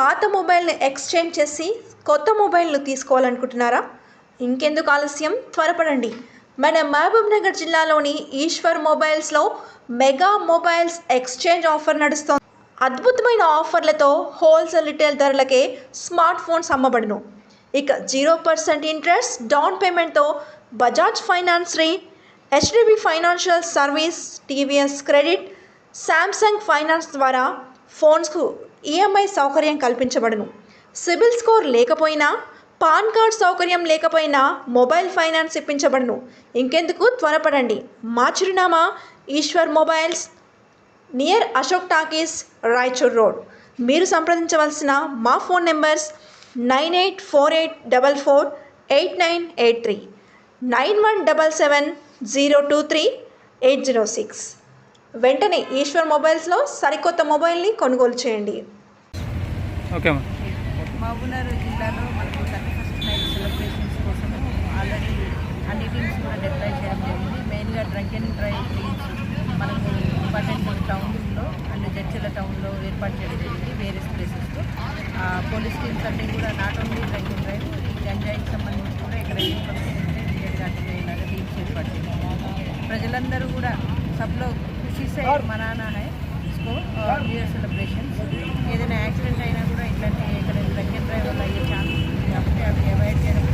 పాత మొబైల్ని ఎక్స్చేంజ్ చేసి కొత్త మొబైల్ను తీసుకోవాలనుకుంటున్నారా? ఇంకెందుకు ఆలస్యం, త్వరపడండి. మన మహబూబ్ నగర్ జిల్లాలోని ఈశ్వర్ మొబైల్స్లో మెగా మొబైల్స్ ఎక్స్చేంజ్ ఆఫర్ నడుస్తోంది. అద్భుతమైన ఆఫర్లతో హోల్సేల్ రిటైల్ ధరలకే స్మార్ట్ ఫోన్స్ అమ్మబడును. ఇక 0% ఇంట్రెస్ట్ డౌన్ పేమెంట్తో బజాజ్ ఫైనాన్స్ రే, HDB financial service, TVS credit, Samsung finance ద్వారా ఫోన్స్కు ఈఎంఐ సౌకర్యం కల్పించబడును. సిబిల్ స్కోర్ లేకపోయినా, పాన్ కార్డ్ సౌకర్యం లేకపోయినా మొబైల్ ఫైనాన్స్ ఇప్పించబడును. ఇంకెందుకు, త్వరపడండి. మా చిరునామా Eshwar mobiles, near Ashok talkies, Raichur road. మీరు సంప్రదించవలసిన మా ఫోన్ నెంబర్స్ 9848448983, 9177023806. వెంటనే ఈశ్వర్ మొబైల్స్లో సరికొత్త మొబైల్ని కొనుగోలు చేయండి. ఓకే. మహబూబ్నగర్ జిల్లాలో మనకు 31st నైట్ సెలబ్రేషన్స్ కోసం ఆల్రెడీ అన్ని టీమ్స్ కూడా డిప్లాయ్ చేయడం జరిగింది. మెయిన్గా డ్రంక్ అండ్ డ్రైవ్ టీమ్స్ మనకు ఇంపార్టెంట్ టౌన్లో అండ్ జడ్చర్ల టౌన్లో ఏర్పాటు చేయడం జరిగింది వేరియస్ ప్లేసెస్లో. పోలీస్ టీమ్స్ అంటే కూడా not only drunk and drive, ఈ గంజాయికి సంబంధించి కూడా ఇక్కడ ఇన్ఫర్మేషన్ ఉంటే ఇమీడియట్గా అటెండ్ అయ్యేలాగా టీమ్స్ ఏర్పాటు చేయడం. ప్రజలందరూ కూడా సబ్లో ఖుషీ సే మనానా హై इसको न्यू ईयर సెలబ్రేషన్స్. ఏదైనా యాక్సిడెంట్ అయినా కూడా ఇట్లాంటి ఇక్కడ డ్రంక్ అండ్ డ్రైవ్ వల్ల అయ్యే ఛాన్స్ ఉంది కాబట్టి అవి అవాయిడ్ చేయడం